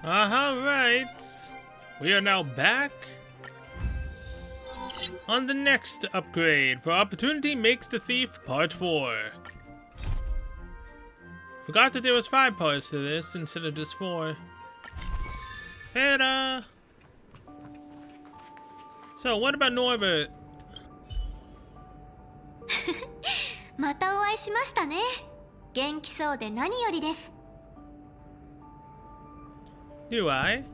Alright. We are now back on the next upgrade for Opportunity Makes the Thief Part 4. Forgot that there was 5 parts to this instead of just 4. Better. So, what about Norbert? またお会いしましたね。元気そうで何よりです。Do I?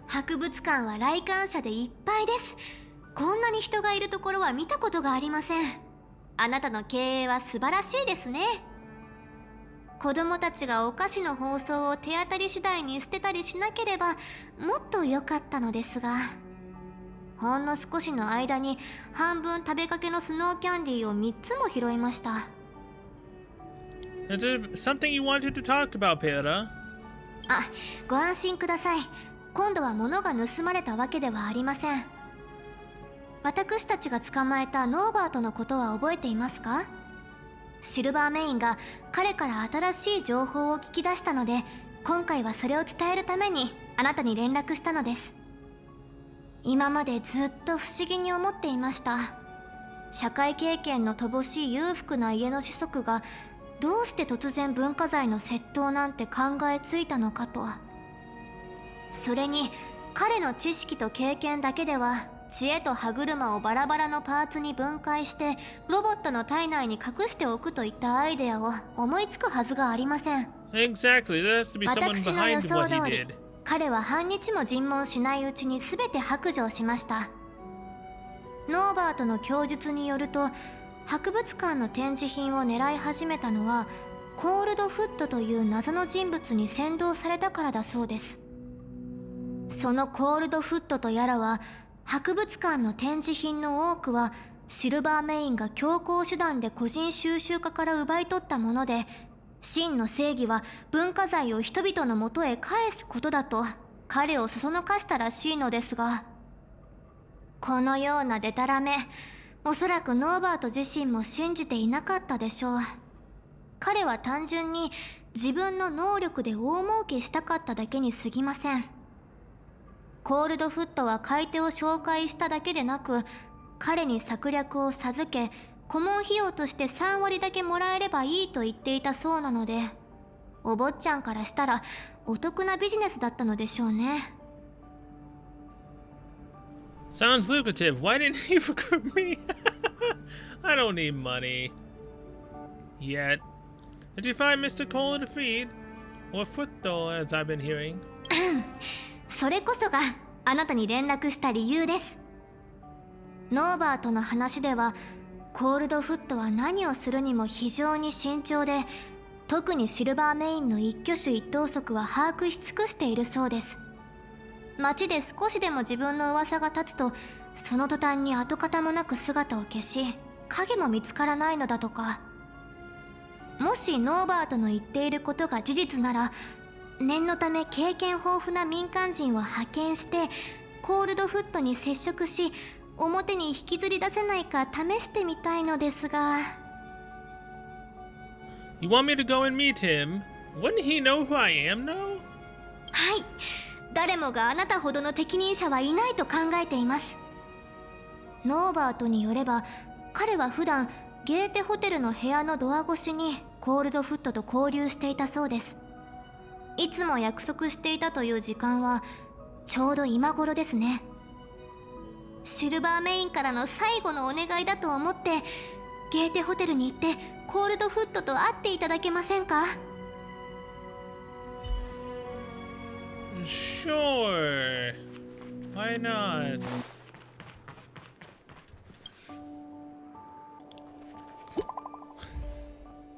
博物館は来館者でいっぱいです。こんなに人がいるところは見たことがありません。あなたの経営は素晴らしいですね。子供たちがお菓子の包装を手当たり次第に捨てたりしなければもっと良かったのですが、ほんの少しの間に半分食べかけのスノーキャンディーを3つも拾いました。Is there something you wanted to talk about, Peter? あ、ご安心ください。今度は物が盗まれたわけではありません。私たちが捕まえたノーバートのことは覚えていますか？シルバーメインが彼から新しい情報を聞き出したので、今回はそれを伝えるためにあなたに連絡したのです。今までずっと不思議に思っていました。社会経験の乏しい裕福な家の子息がどうして突然文化財の窃盗なんて考えついたのかと。それに彼の知識と経験だけでは知恵と歯車をバラバラのパーツに分解してロボットの体内に隠しておくといったアイデアを思いつくはずがありません。 Exactly, there has to be someone 私の予 behind 想 what he 通り did. 彼は半日も尋問しないうちに全て白状しました。ノーバートの供述によると、博物館の展示品を狙い始めたのはコールドフットという謎の人物に扇動されたからだそうです。そのコールドフットとやらは博物館の展示品の多くはシルバーメインが強行手段で個人収集家から奪い取ったもので、真の正義は文化財を人々のもとへ返すことだと彼をそそのかしたらしいのですが、このようなデタラメ、おそらくノーバート自身も信じていなかったでしょう。彼は単純に自分の能力で大儲けしたかっただけに過ぎません。コールドフットは買い手を紹介しただけでなく、彼に策略を授け、顧問費用として3割だけもらえればいいと言っていたそうなので、お坊ちゃんからしたらお得なビジネスだったのでしょうね。Sounds lucrative. Why didn't he recruit me? I don't need money. Yet. Did you find Mr. Cole to feed? Or Footdo, as I've been hearing? それこそがあなたに連絡した理由です。ノーバーとの話では、コールドフットは何をするにも非常に慎重で、特にシルバーメインの一挙手一投足は把握し尽くしているそうです。街で少しでも自分の噂が立つと、その途端に跡形もなく姿を消し、影も見つからないのだとか。もしノーバートの言っていることが事実なら、念のため経験豊富な民間人を派遣してコールドフットに接触し、表に引きずり出せないか試してみたいのですが。 You want me to go and meet him? Wouldn't he know who I am, though? はい、誰もがあなたほどの適任者はいないと考えています。ノーバートによれば、彼は普段ゲーテホテルの部屋のドア越しにコールドフットと交流していたそうです。いつも約束していたという時間はちょうど今頃ですね。シルバーメインからの最後のお願いだと思ってゲーテホテルに行ってコールドフットと会っていただけませんか？ Sure. Why not?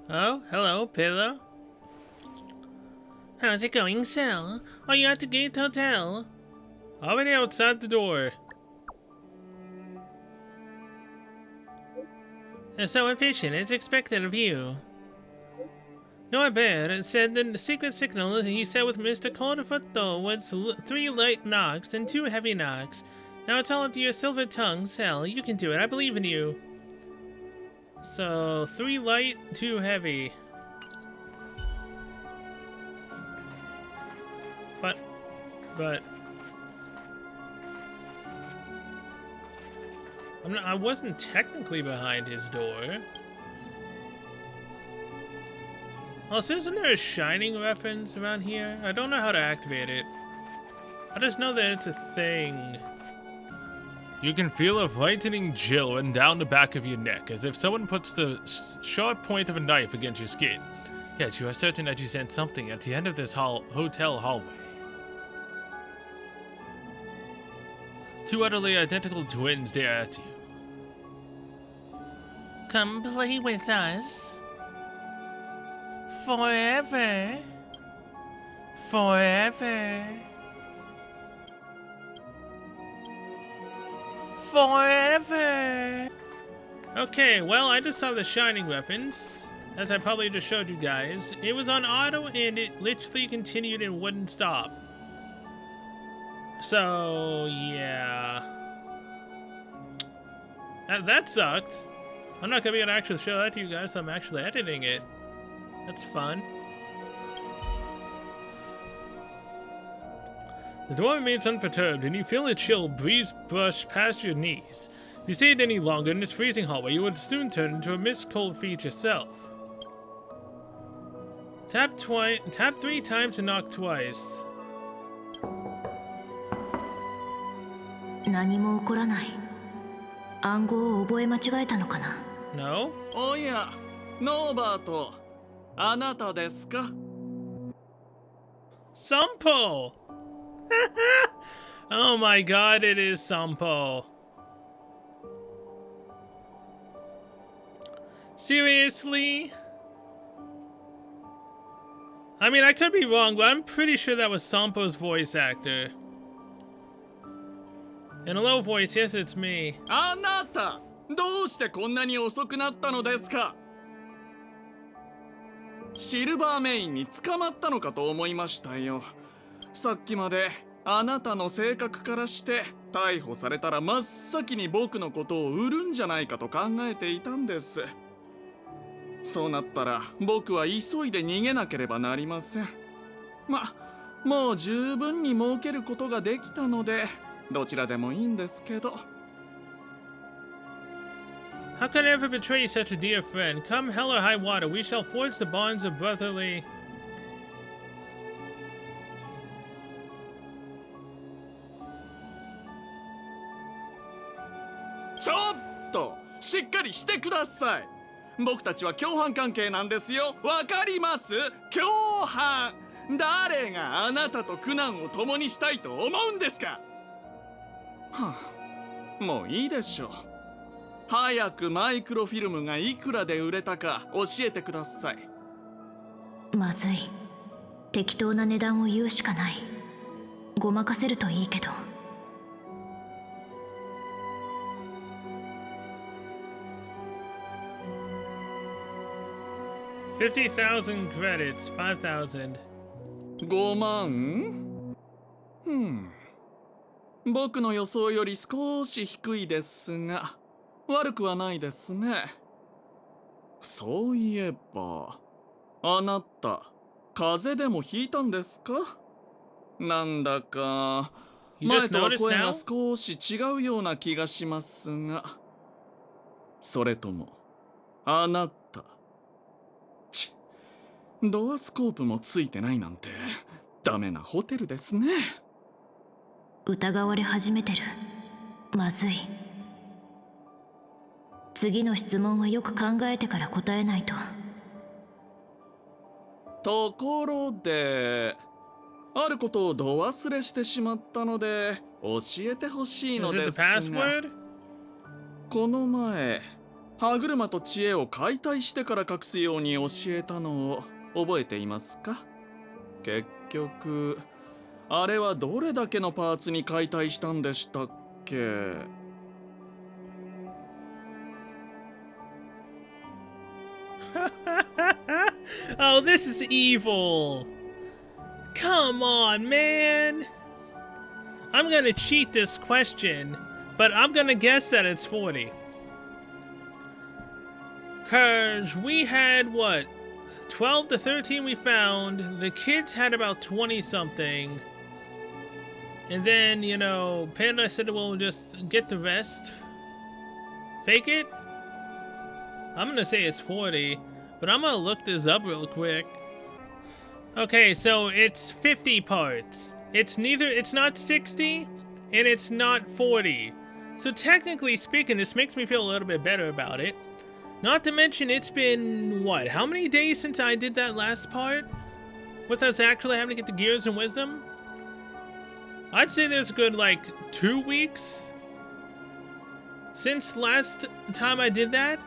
Oh, hello, Pillow. How's it going, Sal? Are you at the Gate Hotel? Already outside the door. So efficient, as expected of you. Norbert said that the secret signal he set with Mr. Calderfoot was 3 light knocks and 2 heavy knocks. Now it's all up to your silver tongue, Sal. You can do it. I believe in you. So, 3 light, 2 heavy. But I wasn't technically behind his door. Also, isn't there a shining reference around here? I don't know how to activate it. I just know that it's a thing. You can feel a whitening chill run down the back of your neck, as if someone puts the sharp point of a knife against your skin. Yes, you are certain that you sense something at the end of this hotel hallway. Two utterly identical twins stare at you. Come play with us. Forever. Forever. Forever. Okay, well, I just saw the shining reference, as I probably just showed you guys. It was on auto and it literally continued and wouldn't stop. So, yeah. That sucked. I'm not gonna be able to actually show that to you guys, so I'm actually editing it. That's fun. The door remains unperturbed, and you feel a chill breeze brush past your knees. If you stayed any longer in this freezing hallway, you would soon turn into a mist-cold feet yourself. Tap 3 times and knock twice. 何も起こらない。暗号を覚え間違えたのかな。No? おや、ノーバート、あなたですか？ Sampo! Oh my god, it is Sampo. Seriously? I mean, I could be wrong, but I'm pretty sure that was Sampo's voice actor. In a low voice, yes, it's me. あなた、どうしてこんなに遅くなったのですか？シルバーメインに捕まったのかと思いましたよ。さっきまであなたの性格からして逮捕されたら真っ先に僕のことを売るんじゃないかと考えていたんです。そうなったら僕は急いで逃げなければなりません。もう十分に儲けることができたのでどちらでもいいんですけど。How could I ever betray such a dear friend? Come hell or high water, we shall forge the bonds of brotherly... ちょっとしっかりしてください。僕たちは共犯関係なんですよ。わかります？共犯。誰があなたと苦難を共にしたいと思うんですか？はあ、もういいでしょう。早くマイクロフィルムがいくらで売れたか教えてください。まずい。適当な値段を言うしかない。ごまかせるといいけど。50,000 credits, 5,000. 5万？僕の予想より少し低いですが、悪くはないですね。そういえば、あなた、風邪でもひいたんですか？なんだか、前とは声が少し違うような気がしますが、それとも、あなた、ドアスコープもついてないなんてダメなホテルですね。疑われ始めてる。まずい。次の質問はよく考えてから答えないと。ところで、あることをど忘れしてしまったので教えてほしいのですが、この前歯車と知恵を解体してから隠すように教えたのを覚えていますか？結局あれはどれだけのパーツに解体したんでしたっけ？Oh, this is evil. Come on, man. I'm gonna cheat this question, but I'm gonna guess that it's 40. 'Cause we had, what, 12 to 13 we found. The kids had about 20 something. And then, you know, Panda said we'll just get the rest. Fake it? I'm gonna say it's 40, but I'm gonna look this up real quick. Okay, so it's 50 parts. It's not 60, and it's not 40. So technically speaking, this makes me feel a little bit better about it. Not to mention, it's been, what, how many days since I did that last part? With us actually having to get the gears and wisdom? I'd say there's a good, like, 2 weeks since last time I did that.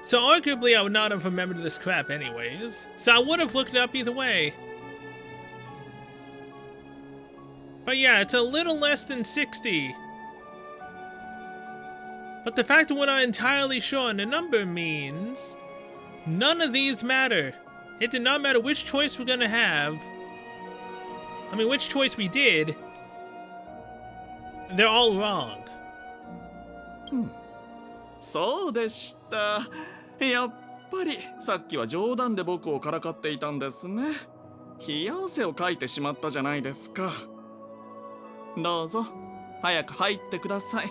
So arguably I would not have remembered this crap anyways. So I would have looked it up either way. But yeah, it's a little less than 60. But the fact that we're not entirely sure on the number means none of these matter. It did not matter which choice we're gonna have. I mean, which choice we did. They're all wrong. そうでした。やっぱりさっきは冗談で僕をからかっていたんですね。冷や汗をかいてしまったじゃないですか。どうぞ早く入ってください。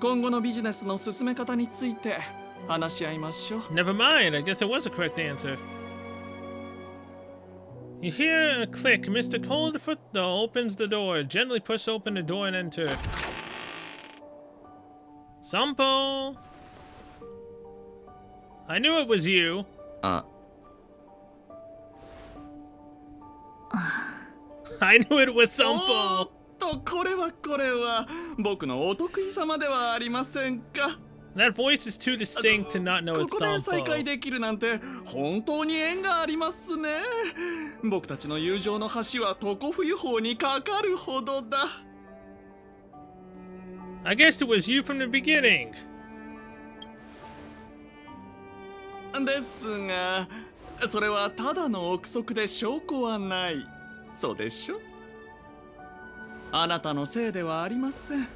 今後のビジネスの進め方について話し合いましょう。Never mind, I guess it was a correct answer. You hear a click. Mr. Coldfoot, though, opens the door. Gently push open the door and enter. Sampo! I knew it was you. I knew it was Sampo. これは僕のお得意様ではありませんか。That voice is too distinct to not know こ it's こで再会 Sampo. できるなんて本当に縁がありますね。僕たちの友情の橋は常冬峰にかかるほどだ。I guess it was you from the beginning. ですが、それはただの憶測で証拠はない。そうでしょ。あなたのせいではありません。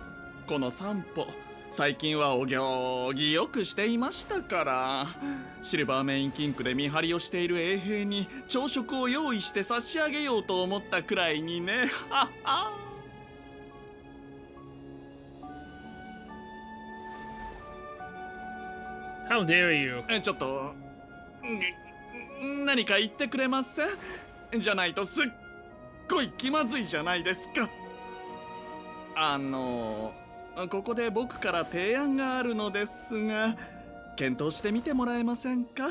この散歩、最近はお行儀よくしていましたから。シルバーメイン金庫で見張りをしている衛兵に朝食を用意して差し上げようと思ったくらいにね。はは。How dare you? ちょっと何か言ってくれません？じゃないとすっごい気まずいじゃないですか。ここで僕から提案があるのですが、検討してみてもらえませんか？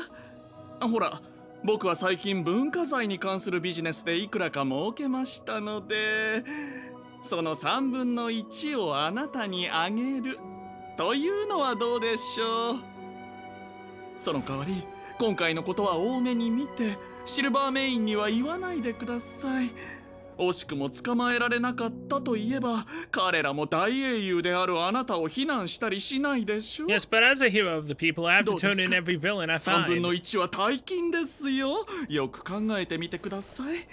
ほら、僕は最近文化財に関するビジネスでいくらか儲けましたので、その3分の1をあなたにあげるというのはどうでしょう？その代わり、今回のことは多めに見て、シルバーメインには言わないでください。惜しくも捕まえられなかったといえば、彼らも大英雄であるあなたを非難したりしないでしょう。 Yes, but as a hero of the people, I have to turn in every villain I 3分の find. 1は大金ですよ。よく考えてみてください。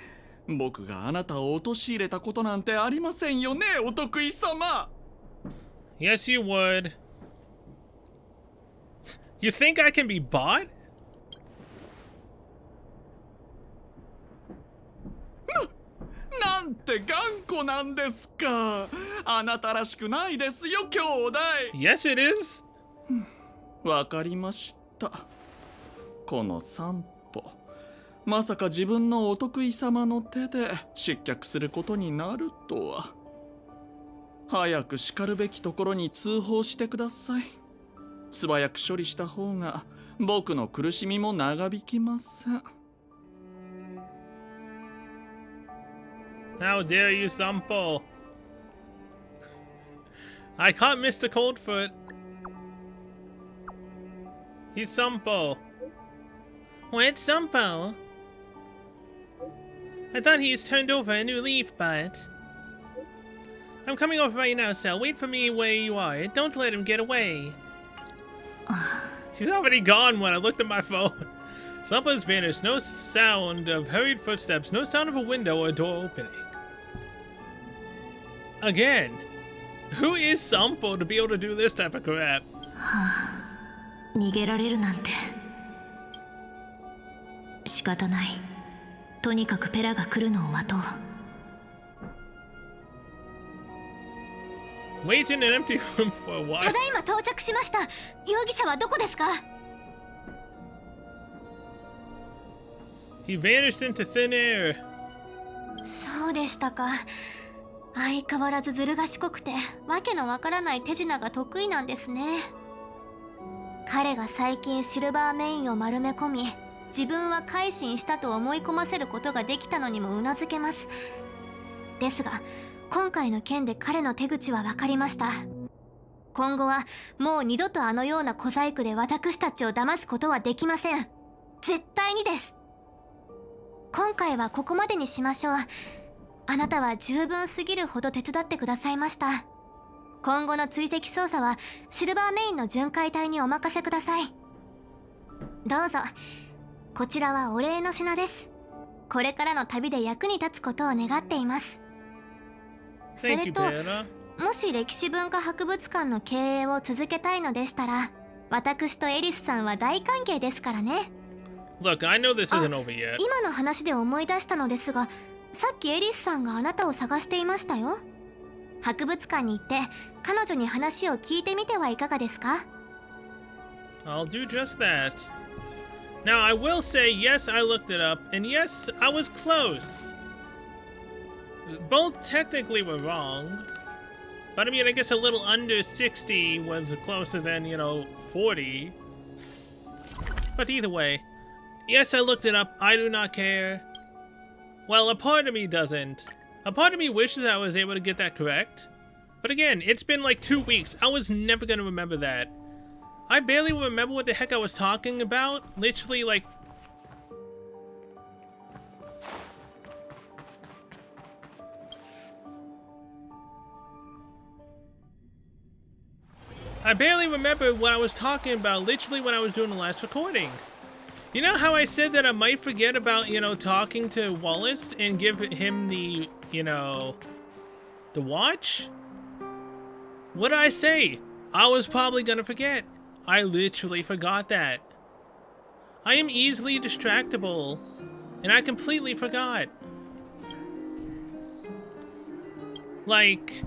僕があなたを陥れたことなんてありませんよね、お得意様。 Yes, you would. You think I can be bought? なんて頑固なんですか。あなたらしくないですよ、兄弟。 Yes, it is. わかりました。この散歩、まさか自分のお得意様の手で失脚することになるとは。早くしかるべきところに通報してください。素早く処理した方が僕の苦しみも長引きません。 How dare you, Sampo? I caught Mr. Coldfoot. He's Sampo. What, Sampo? I thought he's turned over a new leaf, but... I'm coming over right now, so wait for me where you are. Don't let him get away. She's already gone when I looked at my phone. Sampo's vanished. No sound of hurried footsteps. No sound of a window or a door opening. Again, who is Sampo to be able to do this type of crap? 逃げられるなんて仕方ない。とにかくペラが来るのを待とう。Wait in an empty room for a た while. だいま到着しました。容疑者はどこですか？ He vanished into thin air. そうでしたか。相変わらずずる賢くてわけのわからない手品が得意なんですね。彼が最近シルバーメインを丸め込み、自分は改心したと思い込ませることができたのにもうなずけます。ですが今回の件で彼の手口は分かりました。今後はもう二度とあのような小細工で私たちを騙すことはできません。絶対にです。今回はここまでにしましょう。あなたは十分すぎるほど手伝ってくださいました。今後の追跡捜査はシルバーメインの巡回隊にお任せください。どうぞ。こちらはお礼の品です。これからの旅で役に立つことを願っています。そ Thank れ you, と Bella. もし歴史文化博物館の経営を続けたいのでしたら、私とエリスさんは大歓迎ですからね。 Look, I know this isn't over yet. 今の話で思い出したのですが、さっきエリスさんがあなたを探していましたよ。博物館に行って彼女に話を聞いてみてはいかがですか？ I'll do just that. Now, I will say, yes, I looked it up, and yes, I was close. Both technically were wrong, but I mean, I guess a little under 60 was closer than, 40. But either way, yes, I looked it up. I do not care. Well, a part of me doesn't. A part of me wishes I was able to get that correct. But again, it's been like 2 weeks. I was never gonna remember that. I barely remember what the heck I was talking about. Literally, like... I barely remember what I was talking about literally when I was doing the last recording. You know how I said that I might forget about, talking to Wallace and give him the, the watch? What did I say? I was probably gonna forget. I literally forgot that. I am easily distractible, and I completely forgot. Like,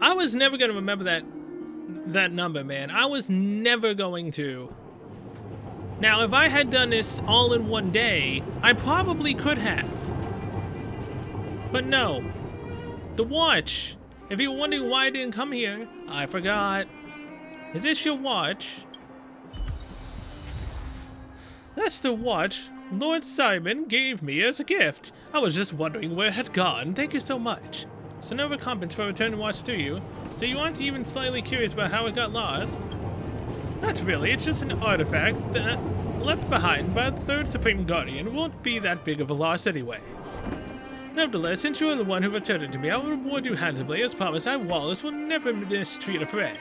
I was never gonna remember that number, man. I was never going to. Now, if I had done this all in one day, I probably could have. But no. The watch. If you're wondering why I didn't come here, I forgot. Is this your watch? That's the watch Lord Simon gave me as a gift. I was just wondering where it had gone. Thank you so much. So no recompense for returning the watch to you. So you aren't even slightly curious about how it got lost? Not really, it's just an artifact that left behind by the third Supreme Guardian. It won't be that big of a loss anyway. Nevertheless, since you are the one who returned it to me, I will reward you handsomely. As promised, Wallace, will never mistreat a friend.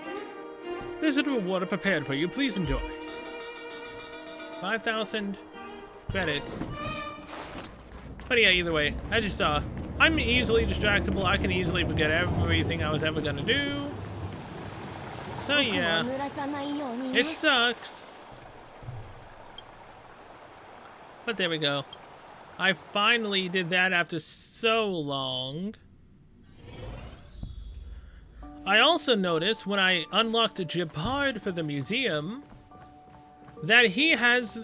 There's a reward prepared for you. Please enjoy. 5,000 credits. But yeah, either way, as you saw, I'm easily distractible. I can easily forget everything I was ever gonna do. So yeah, it sucks. But there we go. I finally did that after so long. I also noticed when I unlocked Jibard for the museum that he has,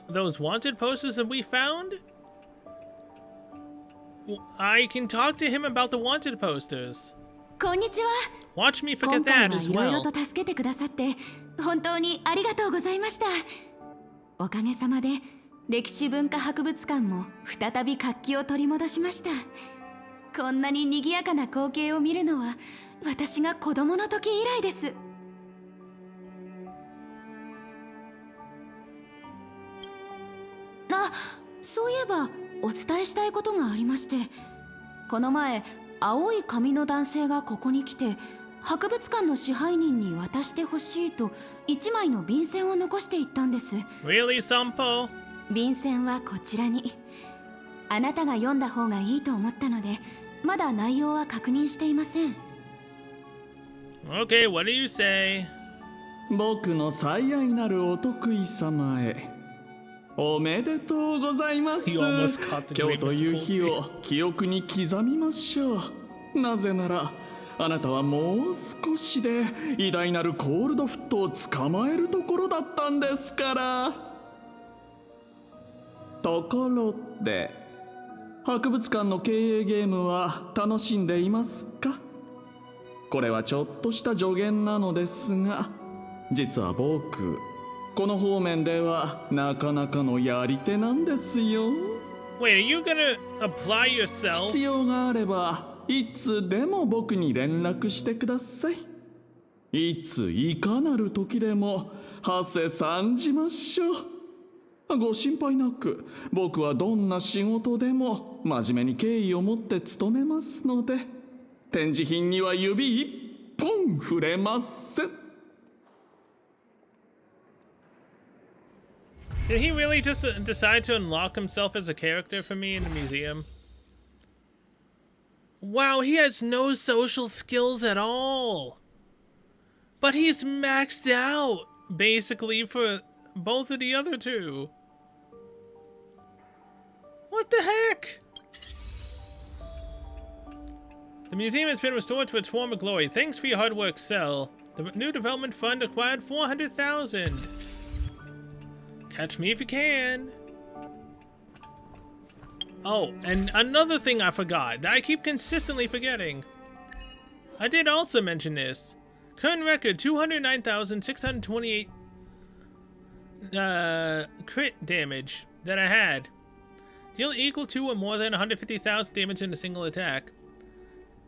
those wanted posters that we found. I can talk to him about the wanted posters. こんにちは。 Watch me 今 forget 回 that は as いろいろ well. と助けてくださって本当にありがとうございました。おかげさまで歴史文化博物館も再び活気を取り戻しました。こんなに賑やかな光景を見るのは私が子供の時以来です。あ、そういえばお伝えしたいことがありまして、この前青い髪の男性がここに来て博物館の支配人に渡してほしいと1枚の便箋を残していったんです。 Really, Sampo? 便箋はこちらに。あなたが読んだ方がいいと思ったのでまだ内容は確認していません。 Okay, what do you say? 僕の最愛なるお得意様へおめでとうございます。 He almost caught the 今日 great という Mr. 日を記憶に刻みましょう。なぜならあなたはもう少しで偉大なるコールドフットを捕まえるところだったんですから。ところで博物館の経営ゲームは楽しんでいますか？これはちょっとした助言なのですが、実は僕この方面ではなかなかのやり手なんですよ。 Wait, are you gonna apply yourself? 必要があればいつでも僕に連絡してください。いついかなる時でも馳せ参じましょう。ご心配なく、僕はどんな仕事でも真面目に敬意を持って務めますので、展示品には指一本触れません。 Did he really just decide to unlock himself as a character for me in the museum? Wow, he has no social skills at all. But he's maxed out, basically, for both of the other two. What the heck? The museum has been restored to its former glory. Thanks for your hard work, Cell. The new development fund acquired 400,000. Catch me if you can. Oh, and another thing I forgot that I keep consistently forgetting. I did also mention this. Current record 209,628 crit damage that I had. Deal equal to or more than 150,000 damage in a single attack.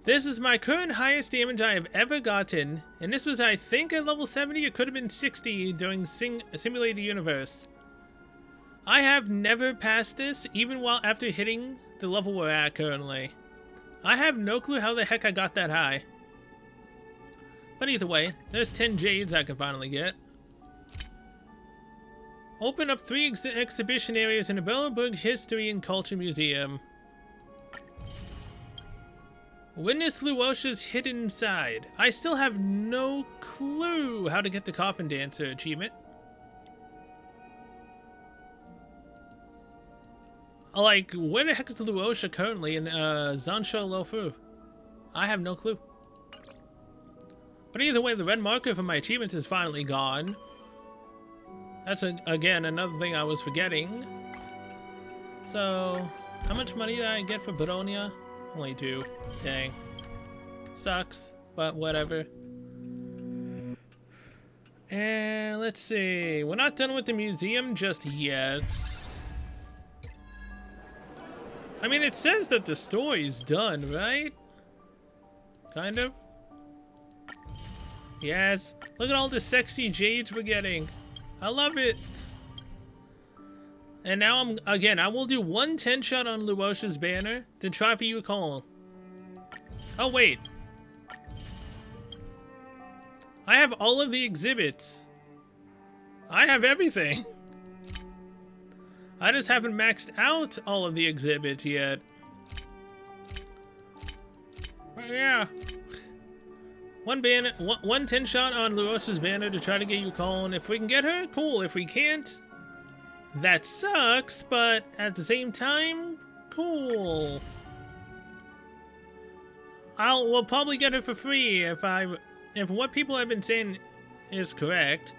This is my current highest damage I have ever gotten, and this was, I think, at level 70. It could have been 60 during Simulated Universe. I have never passed this, even while after hitting the level we're at currently. I have no clue how the heck I got that high. But either way, there's 10 jades I can finally get. Open up 3 exhibition areas in the Belleburg History and Culture Museum. Witness Luosha's hidden side. I still have no clue how to get the Coffin Dancer achievement. Like, where the heck is the Luosha currently in Zansho Lofu? I have no clue. But either way, the red marker for my achievements is finally gone. That's, again, another thing I was forgetting. So, how much money did I get for Baronia? Only 2. Dang. Sucks, but whatever. And let's see. We're not done with the museum just yet. I mean, it says that the story's done, right? Kind of. Yes. Look at all the sexy jades we're getting. I love it. And now I will do 1 10-shot on Luosha's banner to try for you, Cole. Oh, wait. I have all of the exhibits. I have everything. I just haven't maxed out all of the exhibits yet. But yeah. 1 10-shot on Luosha's banner to try to get you, Colin. If we can get her, cool. If we can't, that sucks, but at the same time, cool. We'll probably get her for free if what people have been saying is correct.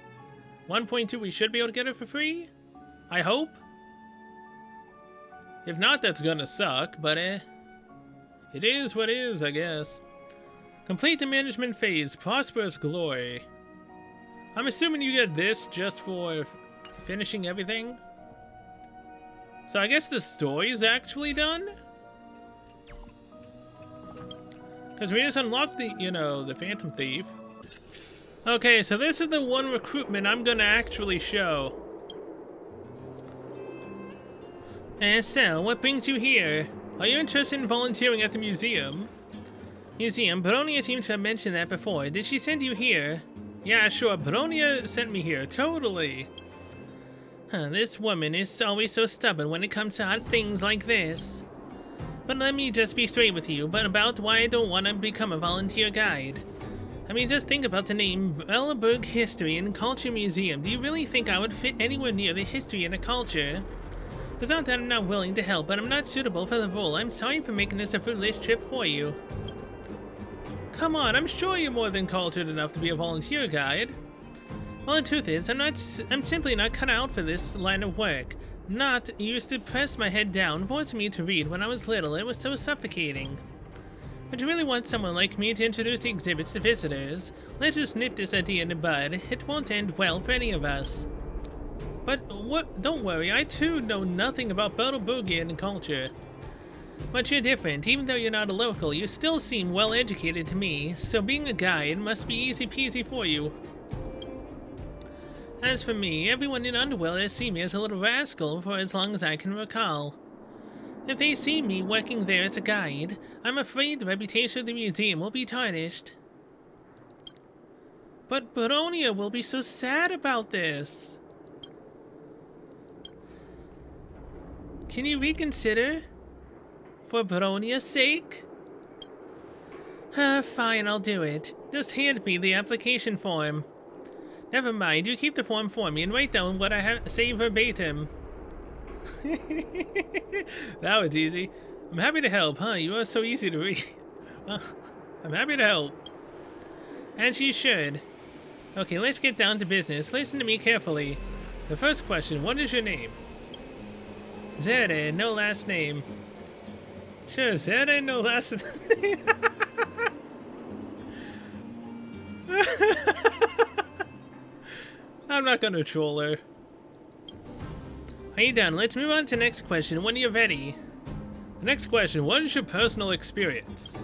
1.2, we should be able to get her for free? I hope. If not, that's gonna suck, but it is what it is, I guess. Complete the management phase, prosperous glory. I'm assuming you get this just for finishing everything. So I guess the story's actually done? Because we just unlocked the, the Phantom Thief. Okay, so this is the one recruitment I'm gonna actually show. And so, what brings you here? Are you interested in volunteering at the museum? Baronia seems to have mentioned that before. Did she send you here? Yeah, sure, Baronia sent me here, totally. This woman is always so stubborn when it comes to odd things like this. But let me just be straight with you, about why I don't want to become a volunteer guide. I mean, just think about the name Belleburg History and Culture Museum. Do you really think I would fit anywhere near the history and the culture? It's not that I'm not willing to help, but I'm not suitable for the role. I'm sorry for making this a fruitless trip for you. Come on, I'm sure you're more than cultured enough to be a volunteer guide. Well, the truth is, I'm simply not cut out for this line of work. Not used to press my head down, forcing me to read when I was little. It was so suffocating. But you really want someone like me to introduce the exhibits to visitors? Let's just nip this idea in the bud. It won't end well for any of us. But don't worry, I too know nothing about Belteboogian culture. But you're different. Even though you're not a local, you still seem well educated to me, so being a guide must be easy peasy for you. As for me, everyone in Underworld has seen me as a little rascal for as long as I can recall. If they see me working there as a guide, I'm afraid the reputation of the museum will be tarnished. But Baronia will be so sad about this. Can you reconsider? For Baronia's sake? Fine, I'll do it. Just hand me the application form. Never mind, you keep the form for me and write down what I say verbatim. That was easy. I'm happy to help, huh? You are so easy to read. Well, I'm happy to help. As you should. Okay, let's get down to business. Listen to me carefully. The first question, what is your name? Zere, no last name. Sure, Zere, no last name. I'm not gonna troll her. Are you done? Let's move on to the next question when you're ready. The next question, what is your personal experience?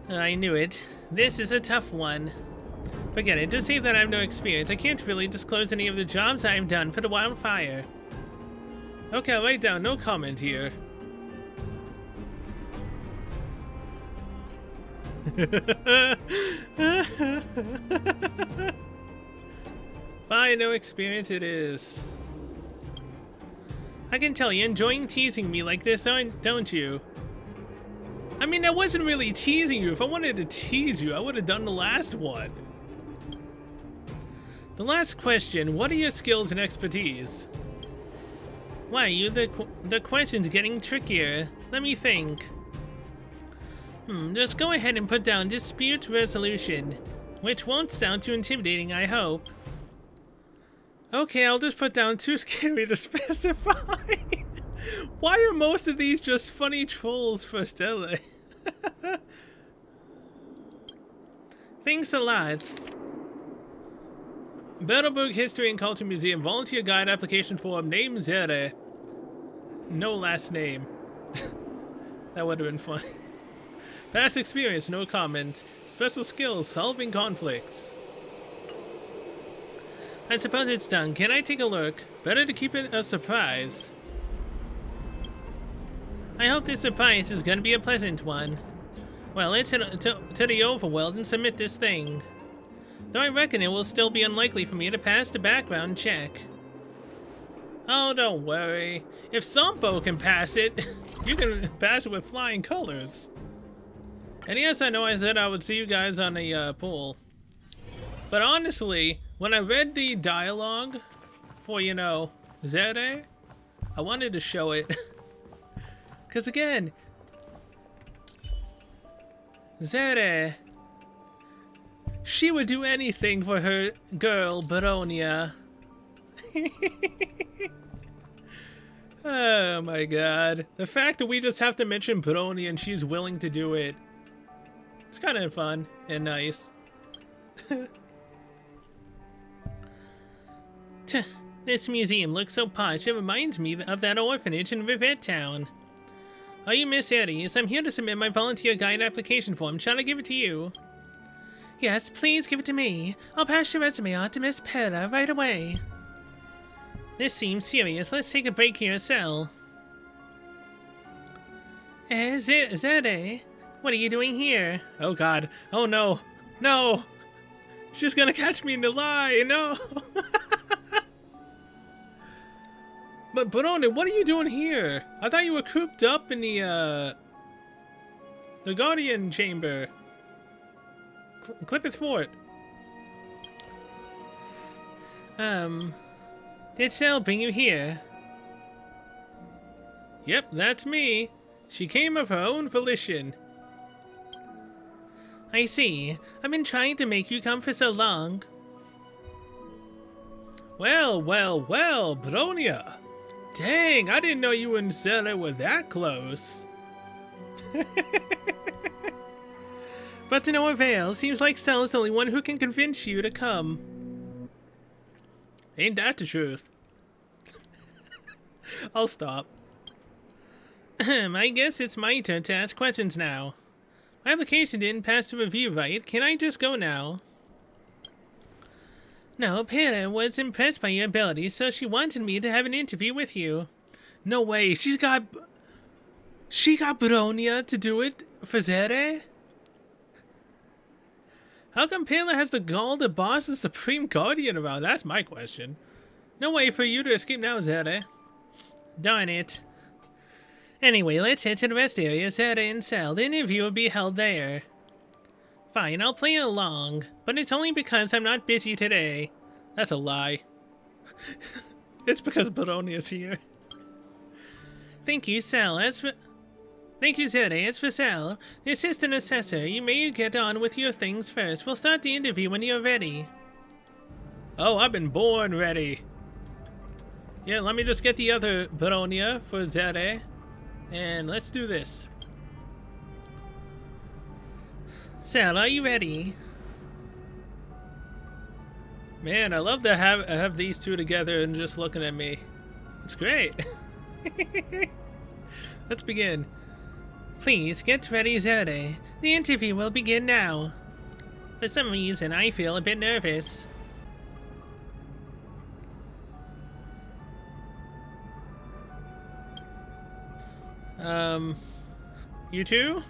I knew it. This is a tough one. Forget it, just say that I have no experience. I can't really disclose any of the jobs I have done for the wildfire. Okay, I'll write down no comment here. Fine, no experience it is. I can tell you're enjoying teasing me like this, don't you? I mean, I wasn't really teasing you. If I wanted to tease you, I would have done the last one. The last question, what are your skills and expertise? Why, the question's getting trickier. Let me think. Just go ahead and put down dispute resolution, which won't sound too intimidating, I hope. Okay, I'll just put down too scary to specify. Why are most of these just funny trolls for Stella? Thanks a lot. Belteboog History and Culture Museum Volunteer Guide Application Form. Name Zere. No last name. That would have been fun. Past experience, no comment. Special skills, solving conflicts. I suppose it's done. Can I take a look? Better to keep it a surprise. I hope this surprise is going to be a pleasant one. Well, let's head to the overworld and submit this thing. Though I reckon it will still be unlikely for me to pass the background check. Oh, don't worry. If Sompo can pass it, you can pass it with flying colors. And yes, I know I said I would see you guys on a pool. But honestly, when I read the dialogue for, you know, Zere, I wanted to show it. Because again, Zere, she would do anything for her girl, Baronia. Oh my god. The fact that we just have to mention Baronia and she's willing to do it. It's kind of fun and nice. This museum looks so posh, it reminds me of that orphanage in Rivet Town. Are you Miss Aries? I'm here to submit my volunteer guide application form. Shall I give it to you? Yes, please give it to me. I'll pass your resume on to Miss Perla right away. This seems serious. Let's take a break here at cell. Zere, what are you doing here? Oh god. Oh no. No! She's gonna catch me in the lie! No! But Baronia, what are you doing here? I thought you were cooped up in the Guardian Chamber. Clippeth Fort. Did Cell bring you here? Yep, that's me. She came of her own volition. I see. I've been trying to make you come for so long. Well, well, well, Bronia. Dang, I didn't know you and Zella were that close. But to no avail. Seems like Cella's the only one who can convince you to come. Ain't that the truth? I'll stop. I guess it's my turn to ask questions now. My application didn't pass the review, right? Can I just go now? No, Pela was impressed by your abilities, so she wanted me to have an interview with you. No way, she got Bronia to do it for Zere? How come Pela has the gall to boss the Supreme Guardian around? That's my question. No way for you to escape now, Zere. Darn it. Anyway, let's head to the rest area, Zere and Cell. The interview will be held there. Fine, I'll play along, but it's only because I'm not busy today. That's a lie. It's because Baronia's here. Thank you, Cell. Thank you, Zere. As for Cell, the assistant assessor, you may get on with your things first. We'll start the interview when you're ready. Oh, I've been born ready. Yeah, let me just get the other Baronia for Zere. And let's do this. Cell, are you ready? Man, I love to have these two together and just looking at me. It's great. Let's begin. Please get ready, Zere. The interview will begin now. For some reason, I feel a bit nervous. You two?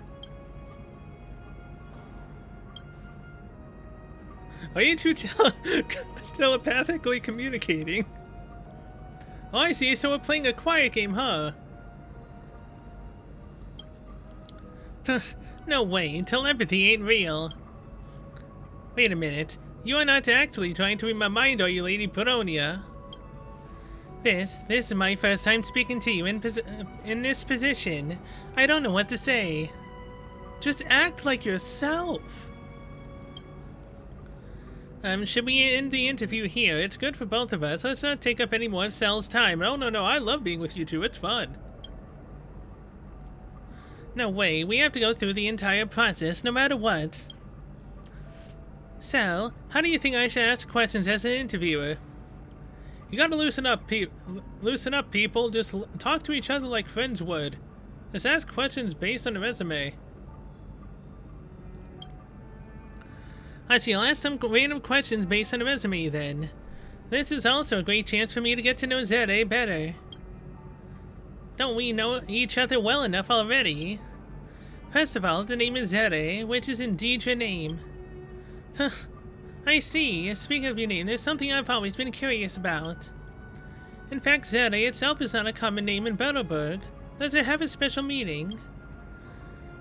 Are you two telepathically communicating? Oh, I see, so we're playing a quiet game, huh? No way, telepathy ain't real. Wait a minute, you are not actually trying to read my mind, are you, Lady Baronia? This is my first time speaking to you in this position. I don't know what to say. Just act like yourself. Should we end the interview here? It's good for both of us. Let's not take up any more of Cell's time. Oh, no, I love being with you two. It's fun. No way. We have to go through the entire process, no matter what. Cell, how do you think I should ask questions as an interviewer? You gotta loosen up, people. Just talk to each other like friends would. Just ask questions based on the resume. I see, I'll ask some random questions based on the resume then. This is also a great chance for me to get to know Zere better. Don't we know each other well enough already? First of all, the name is Zere, which is indeed your name. I see. Speaking of your name, there's something I've always been curious about. In fact, Zere itself is not a common name in Belleburg. Does it have a special meaning?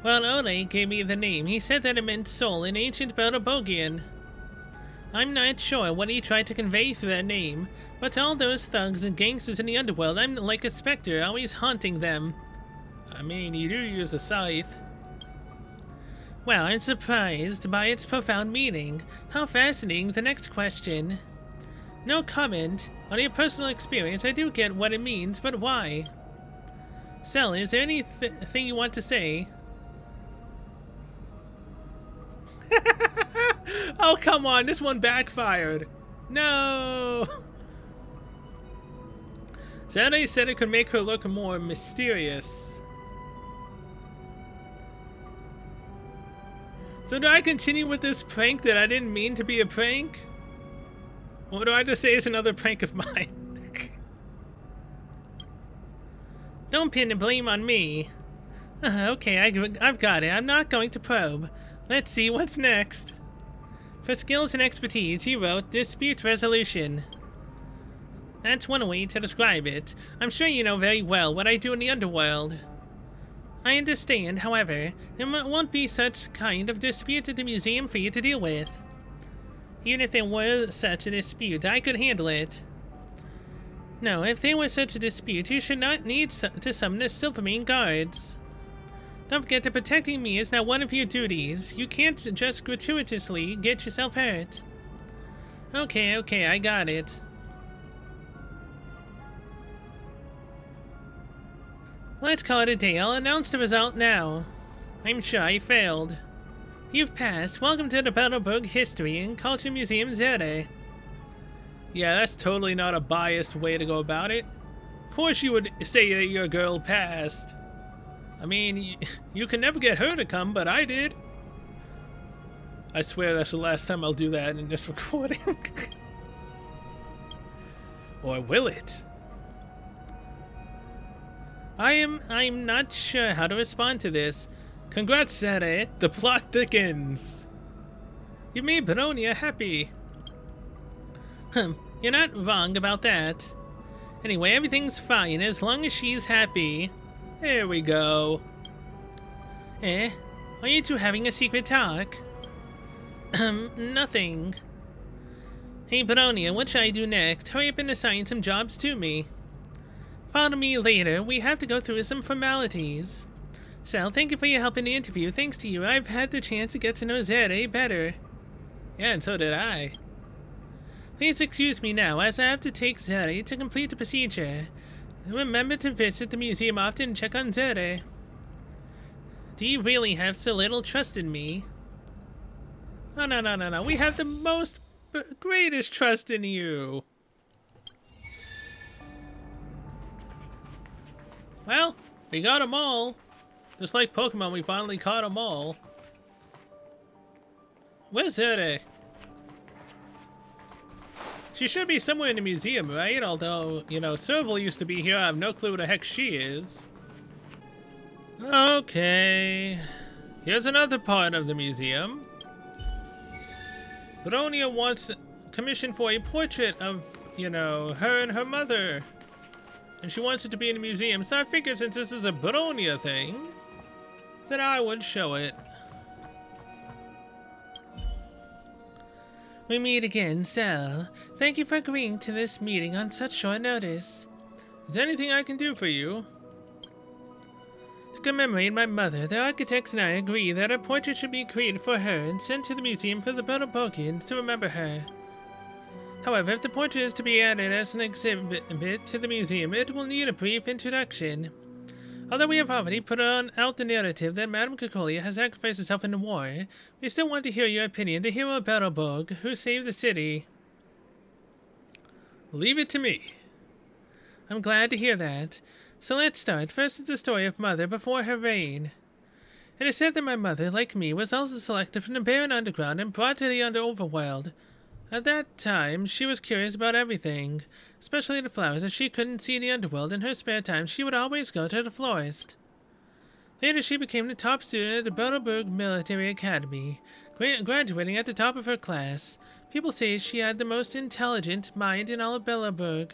Well, Ole gave me the name. He said that it meant soul in ancient Belleburgian. I'm not sure what he tried to convey through that name, but to all those thugs and gangsters in the underworld, I'm like a specter, always haunting them. I mean, you do use a scythe. Well, I'm surprised by its profound meaning. How fascinating. The next question. No comment. On your personal experience, I do get what it means, but why? Cell, is there anything you want to say? Oh, come on. This one backfired. No. Zere said it could make her look more mysterious. So do I continue with this prank that I didn't mean to be a prank? Or do I just say it's another prank of mine? Don't pin the blame on me. Okay, I've got it. I'm not going to probe. Let's see what's next. For skills and expertise, he wrote dispute resolution. That's one way to describe it. I'm sure you know very well what I do in the underworld. I understand, however, there won't be such kind of dispute at the museum for you to deal with. Even if there were such a dispute, I could handle it. No, if there was such a dispute, you should not need to summon the Silvermane guards. Don't forget that protecting me is now one of your duties. You can't just gratuitously get yourself hurt. Okay, I got it. Let's call it a day. I'll announce the result now. I'm sure I failed. You've passed. Welcome to the Battleburg History and Culture Museum Zere. Yeah, that's totally not a biased way to go about it. Of course you would say that your girl passed. I mean, you can never get her to come, but I did. I swear that's the last time I'll do that in this recording. Or will it? I'm not sure how to respond to this. Congrats, Zere. The plot thickens. You made Baronia happy. You're not wrong about that. Anyway, everything's fine as long as she's happy. There we go. Are you two having a secret talk? Nothing. Hey, Baronia, what should I do next? Hurry up and assign some jobs to me. Follow me later. We have to go through some formalities. Sal, thank you for your help in the interview. Thanks to you, I've had the chance to get to know Zere better. Yeah, and so did I. Please excuse me now, as I have to take Zere to complete the procedure. Remember to visit the museum often and check on Zere. Do you really have so little trust in me? No. We have the greatest trust in you. Well, we got them all. Just like Pokemon, we finally caught them all. Where's Zere? She should be somewhere in the museum, right? Although, you know, Serval used to be here. I have no clue where the heck she is. Okay. Here's another part of the museum. Baronia wants commission for a portrait of, you know, her and her mother. And she wants it to be in the museum. So I figured since this is a Baronia thing, that I would show it. We meet again, Sal. Thank you for agreeing to this meeting on such short notice. Is there anything I can do for you? To commemorate my mother, the architects and I agree that a portrait should be created for her and sent to the museum for the Battleburgians to remember her. However, if the portrait is to be added as an exhibit to the museum, it will need a brief introduction. Although we have already put out the narrative that Madame Cacolia has sacrificed herself in the war, we still want to hear your opinion, the hero of Battleburg, who saved the city. Leave it to me. I'm glad to hear that. So let's start. First is the story of Mother before her reign. It is said that my mother, like me, was also selected from the barren underground and brought to the overworld. At that time, she was curious about everything, especially the flowers, as she couldn't see the underworld. In her spare time, she would always go to the florist. Later, she became the top student at the Battleburg Military Academy, graduating at the top of her class. People say she had the most intelligent mind in all of Battleburg.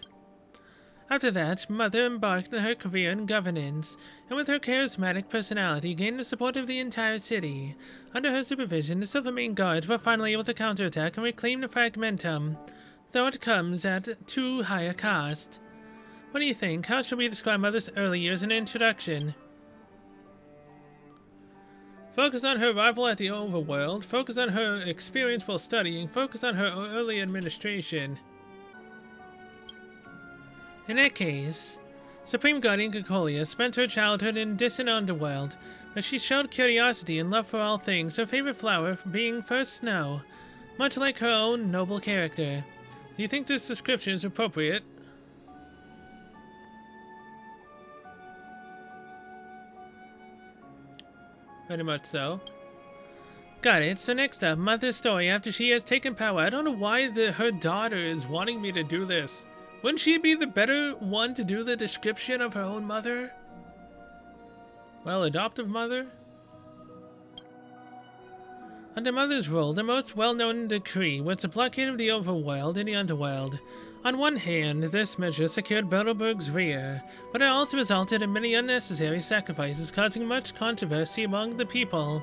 After that, Mother embarked on her career in governance, and with her charismatic personality gained the support of the entire city. Under her supervision, the Silvermane Guards were finally able to counterattack and reclaim the Fragmentum, though it comes at too high a cost. What do you think? How should we describe Mother's early years in an introduction? Focus on her arrival at the overworld, focus on her experience while studying, focus on her early administration. In that case, Supreme Guardian Cacolia spent her childhood in distant underworld, where she showed curiosity and love for all things, her favorite flower being first snow, much like her own noble character. Do you think this description is appropriate? Very much so. Got it. So next up, Mother's story after she has taken power. I don't know why her daughter is wanting me to do this. Wouldn't she be the better one to do the description of her own mother? Well, adoptive mother? Under Mother's rule, the most well-known decree was the blockade of the overworld and the underworld. On one hand, this measure secured Battleburg's rear, but it also resulted in many unnecessary sacrifices, causing much controversy among the people.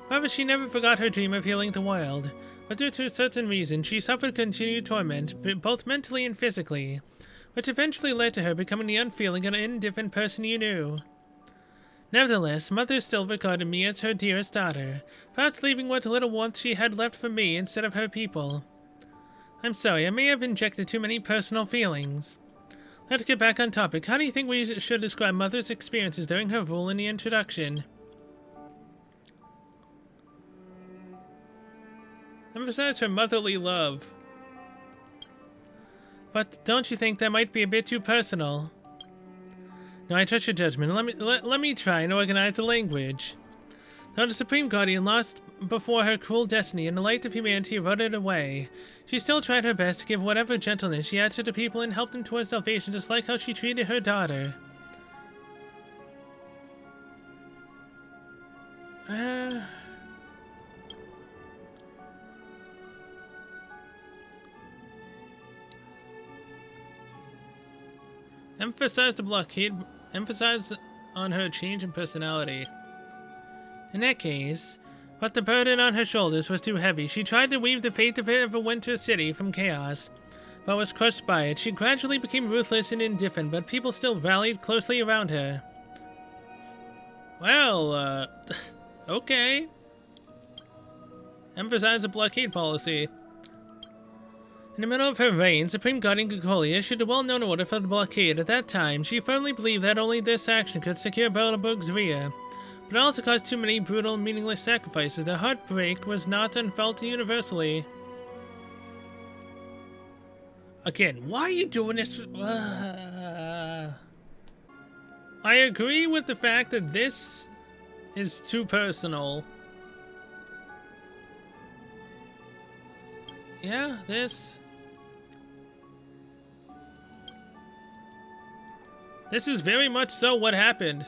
However, she never forgot her dream of healing the world, but due to certain reasons, she suffered continued torment, both mentally and physically, which eventually led to her becoming the unfeeling and indifferent person you knew. Nevertheless, Mother still regarded me as her dearest daughter, perhaps leaving what little warmth she had left for me instead of her people. I'm sorry, I may have injected too many personal feelings. Let's get back on topic. How do you think we should describe Mother's experiences during her rule in the introduction? Emphasize her motherly love. But don't you think that might be a bit too personal? No, I trust your judgment. Let me try and organize the language. Now the Supreme Guardian lost before her cruel destiny, and the light of humanity eroded away. She still tried her best to give whatever gentleness she had to the people and help them towards salvation, just like how she treated her daughter. Emphasize the blockade. Emphasize on her change in personality. In that case, but the burden on her shoulders was too heavy. She tried to weave the fate of Everwinter City from chaos, but was crushed by it. She gradually became ruthless and indifferent, but people still rallied closely around her. Well, okay. Emphasize the blockade policy. In the middle of her reign, Supreme Guardian Kokolia issued a well-known order for the blockade. At that time, she firmly believed that only this action could secure Belleburg's rear. But it also caused too many brutal, meaningless sacrifices. The heartbreak was not unfelt universally. Again, why are you doing this? I agree with the fact that this is too personal. Yeah, this is very much so what happened.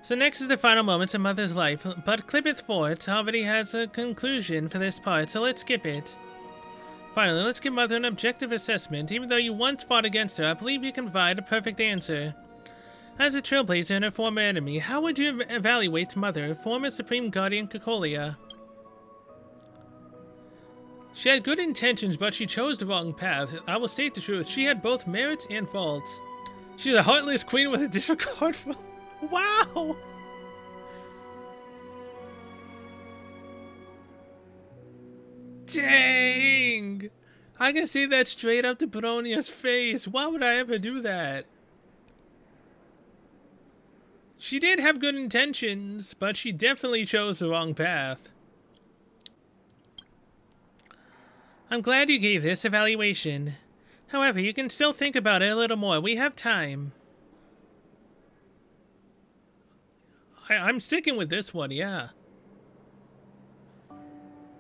So next is the final moments of Mother's life, but Clippeth Fort already has a conclusion for this part, so let's skip it. Finally, let's give Mother an objective assessment. Even though you once fought against her, I believe you can provide a perfect answer. As a trailblazer and her former enemy, how would you evaluate Mother, former Supreme Guardian Kokolia? She had good intentions, but she chose the wrong path. I will state the truth. She had both merits and faults. She's a heartless queen with a disregard for... Wow! Dang! I can see that straight up to Baronia's face. Why would I ever do that? She did have good intentions, but she definitely chose the wrong path. I'm glad you gave this evaluation. However, you can still think about it a little more. We have time. I'm sticking with this one, yeah.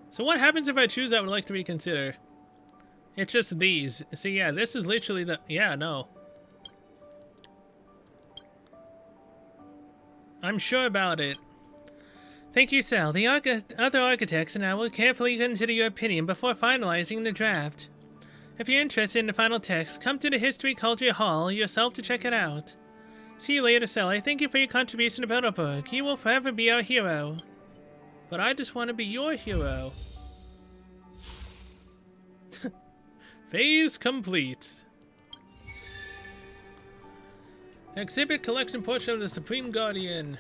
So what happens if I choose I would like to reconsider? It's just these. See, yeah, this is literally the... Yeah, no. I'm sure about it. Thank you, Sal. The other architects and I will carefully consider your opinion before finalizing the draft. If you're interested in the final text, come to the History Culture Hall yourself to check it out. See you later, Sal. I thank you for your contribution to Belleburg. You will forever be our hero. But I just want to be your hero. Phase complete. Exhibit collection portrait of the Supreme Guardian.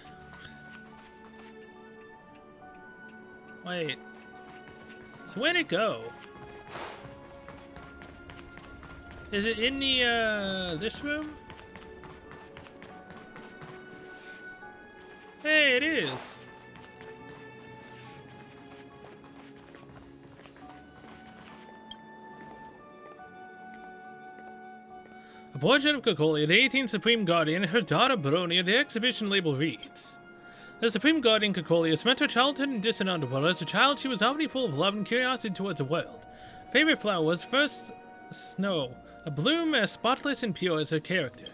Wait. So where'd it go? Is it in the, this room? Hey, it is. A portrait of Kokolia, the 18th Supreme Guardian, and her daughter Baronia. The exhibition label reads: The Supreme Guardian Kokolia spent her childhood in distant underworld. As a child, she was already full of love and curiosity towards the world. Her favorite flower was first snow, a bloom as spotless and pure as her character.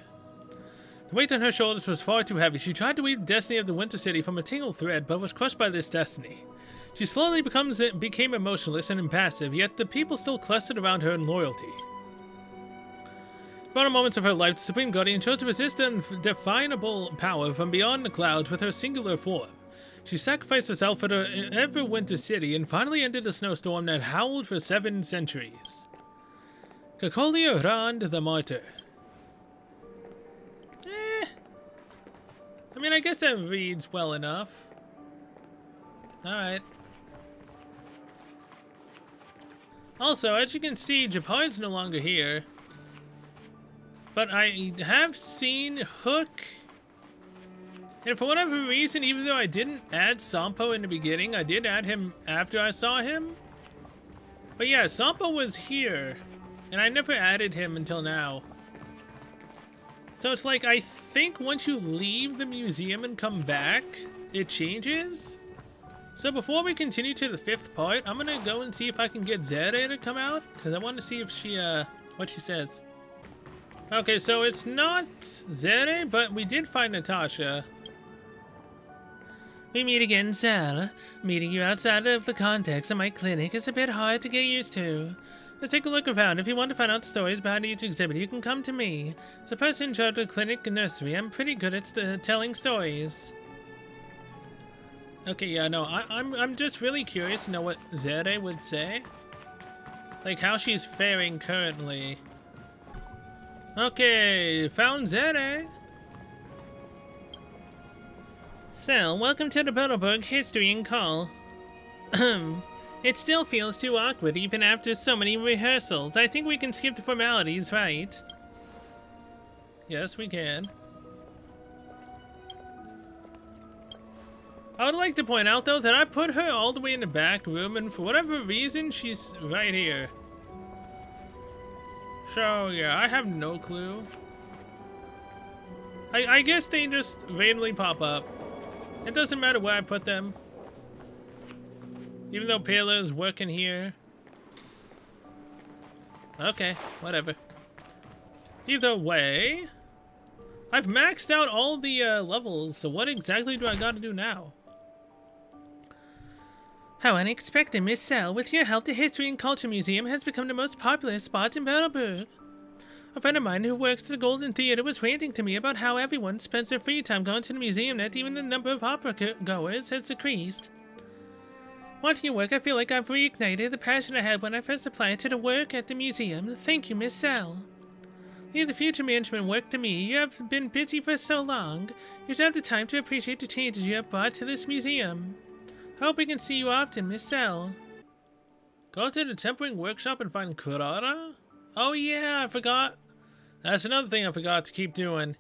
The weight on her shoulders was far too heavy. She tried to weave the destiny of the Winter City from a tangled thread, but was crushed by this destiny. She slowly became emotionless and impassive, yet the people still clustered around her in loyalty. In final moments of her life, the Supreme Guardian chose to resist the undefinable power from beyond the clouds with her singular form. She sacrificed herself for the Everwinter City and finally ended the snowstorm that howled for 7 centuries. Kokolia Rand the Martyr. I mean, I guess that reads well enough. Alright. Also, as you can see, Japan's no longer here. But I have seen Hook. And for whatever reason, even though I didn't add Sampo in the beginning, I did add him after I saw him. But yeah, Sampo was here. And I never added him until now. So it's like, I think once you leave the museum and come back, it changes. So before we continue to the 5th part, I'm gonna go and see if I can get Zere to come out. Because I want to see if she, what she says. Okay, so it's not Zere, but we did find Natasha. We meet again, Sal. Meeting you outside of the context of my clinic is a bit hard to get used to. Let's take a look around. If you want to find out stories behind each exhibit, you can come to me. As a person in charge of the clinic and nursery, I'm pretty good at telling stories. Okay, yeah, no, I'm just really curious to know what Zere would say. Like, how she's faring currently. Okay, found Zere. Sal, welcome to the Bilderberg History and Call. It still feels too awkward even after so many rehearsals. I think we can skip the formalities, right? Yes, we can. I would like to point out, though, that I put her all the way in the back room, and for whatever reason, she's right here. So, yeah, I have no clue. I guess they just randomly pop up. It doesn't matter where I put them. Even though Pela is working here. Okay, whatever. Either way, I've maxed out all the levels, so what exactly do I gotta do now? How unexpected, Miss Sal. With your help, the History and Culture Museum has become the most popular spot in Belleburg. A friend of mine who works at the Golden Theater was ranting to me about how everyone spends their free time going to the museum, that even the number of opera goers has decreased. Watching your work, I feel like I've reignited the passion I had when I first applied to the work at the museum. Thank you, Miss Sal. Leave the future management work to me. You have been busy for so long. You should have the time to appreciate the changes you have brought to this museum. I hope we can see you often, Miss Sal. Go to the tempering workshop and find Kurara? Oh yeah, I forgot. That's another thing I forgot to keep doing.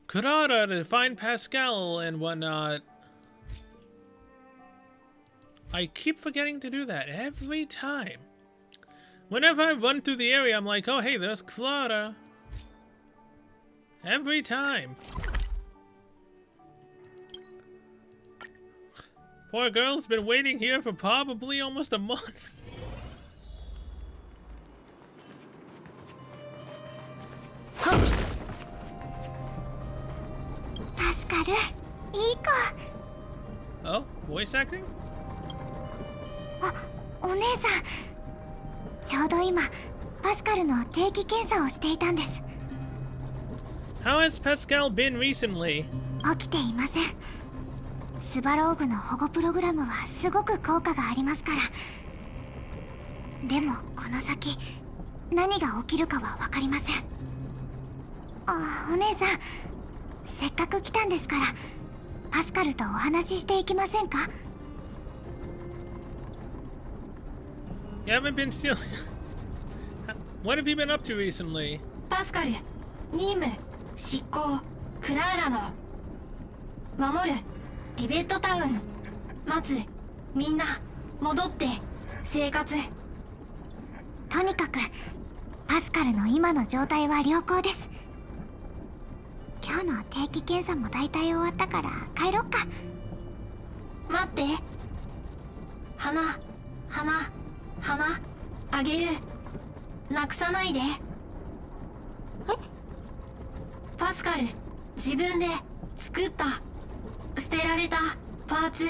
Kurara to find Pascal and whatnot. I keep forgetting to do that every time. Whenever I run through the area, I'm like, oh hey, there's Clara. Every time. Poor girl's been waiting here for probably almost a month. Pascal, Oh, voice acting? お姉さん、ちょうど今パスカルの定期検査をしていたんです。 How has Pascal been recently? 起きていません。スバローグの保護プログラムはすごく効果がありますから。でもこの先何が起きるかは分かりません。お姉さん、せっかく来たんですからパスカルとお話ししていきませんか？ You haven't been stealing. What have you been up to recently? パスカル、任務、執行、クラーラの守る、リベットタウン、待つ、みんな、戻って、生活。とにかくパスカルの今の状態は良好です。今日の定期検査も大体終わったから帰ろっか。待って。花、あげる。なくさないで。パスカル、自分で作った、捨てられたパーツ、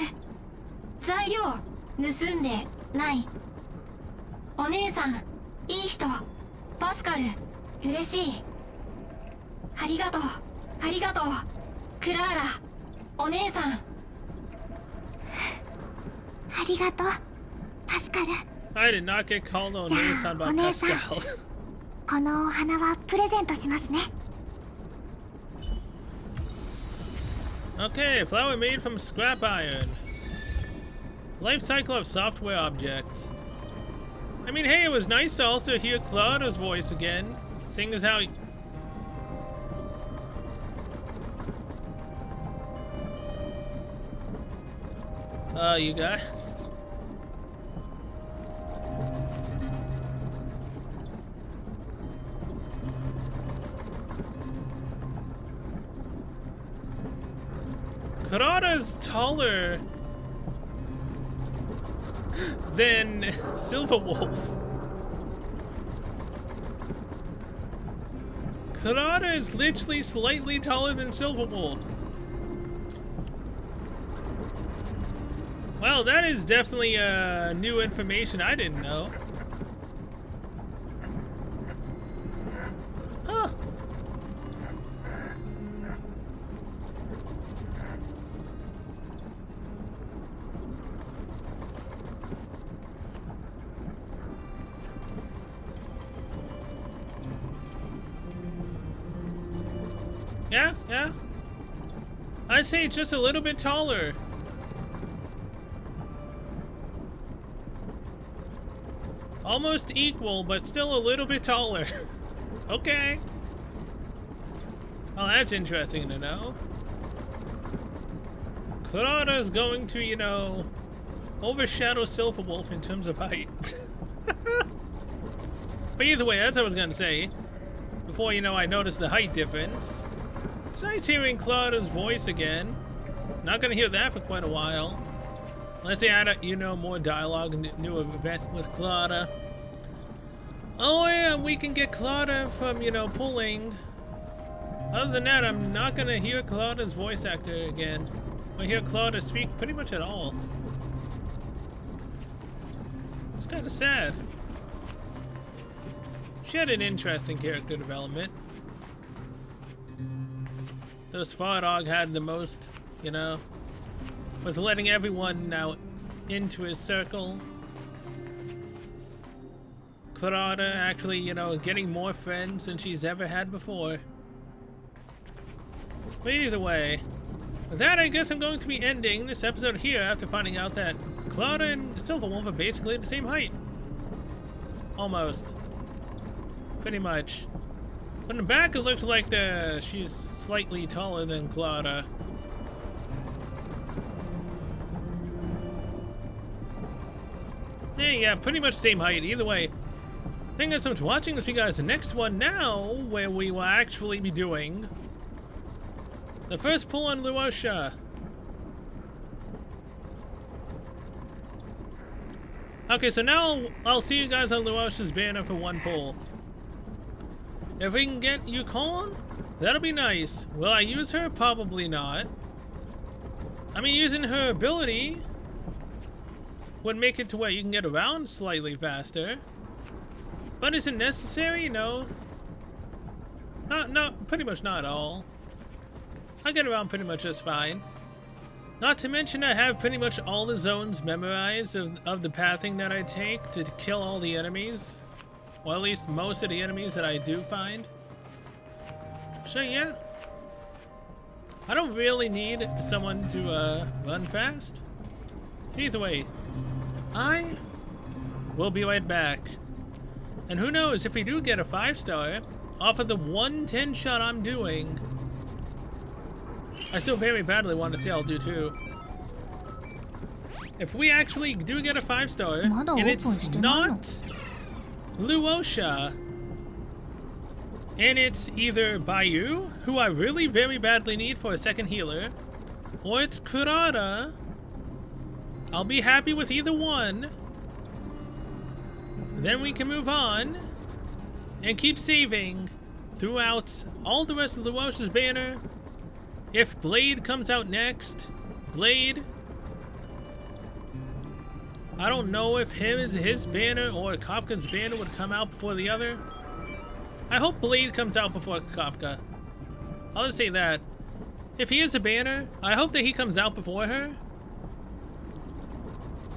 材料、盗んでない。お姉さん、いい人。パスカル、嬉しい。ありがとう、クラーラ、お姉さん。ありがとう、パスカル。 I did not get called on Nissan by Pascal. このお花はプレゼントしますね。Okay, flower made from scrap iron. Life cycle of software objects. I mean, hey, it was nice to also hear Claudia's voice again, seeing as how... you guys... Claudia's taller than Silverwolf. Claudia is literally slightly taller than Silverwolf. Well, that is definitely new information I didn't know. Huh. Yeah. I'd say just a little bit taller. Almost equal, but still a little bit taller. Okay. Well, that's interesting to know. Claudia's going to, you know, overshadow Silverwolf in terms of height. But either way, as I was gonna say, before, you know, I noticed the height difference. It's nice hearing Claudia's voice again. Not gonna hear that for quite a while. Unless they add, you know, more dialogue and new event with Claudia. Oh yeah, we can get Claudia from, you know, pulling. Other than that, I'm not gonna hear Claudia's voice actor again. I hear Claudia speak pretty much at all. It's kinda sad. She had an interesting character development. Though Svardog had the most, you know, with letting everyone now into his circle. Claudia actually, you know, getting more friends than she's ever had before. But either way, with that, I guess I'm going to be ending this episode here after finding out that Claudia and Silverwolf are basically the same height. Almost. Pretty much. From the back, it looks like she's slightly taller than Claudia. Yeah, pretty much same height. Either way, thank you guys so much for watching. I'll see you guys in the next one now, where we will actually be doing the first pull on Luosha. Okay, so now I'll see you guys on Luosha's banner for one pull. If we can get Yukon, that'll be nice. Will I use her? Probably not. I mean, using her ability would make it to where you can get around slightly faster. But is it necessary? No. Not pretty much not at all. I get around pretty much just fine. Not to mention I have pretty much all the zones memorized of the pathing that I take to kill all the enemies. Or at least most of the enemies that I do find. So yeah. I don't really need someone to run fast. So either way, I will be right back. And who knows, if we do get a 5-star, off of the 110 shot I'm doing, I still very badly want to say I'll do 2. If we actually do get a 5-star, and it's not Luosha, and it's either Bayou, who I really very badly need for a second healer, or it's Kurata, I'll be happy with either one. Then we can move on and keep saving throughout all the rest of Luosha's banner. If Blade comes out next, Blade, I don't know if his banner or Kafka's banner would come out before the other. I hope Blade comes out before Kafka. I'll just say that. If he is a banner, I hope that he comes out before her.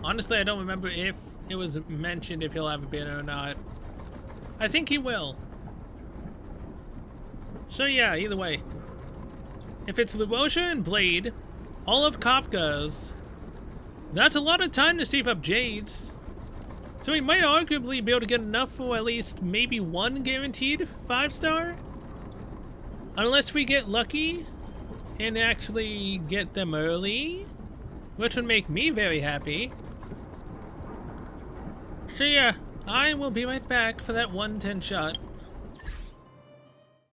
Honestly, I don't remember if it was mentioned if he'll have a banner or not. I think he will. So yeah, either way. If it's Luosha and Blade, all of Kafka's, that's a lot of time to save up Jades. So we might arguably be able to get enough for at least maybe one guaranteed 5-star? Unless we get lucky and actually get them early, which would make me very happy. So yeah, I will be right back for that 110 shot.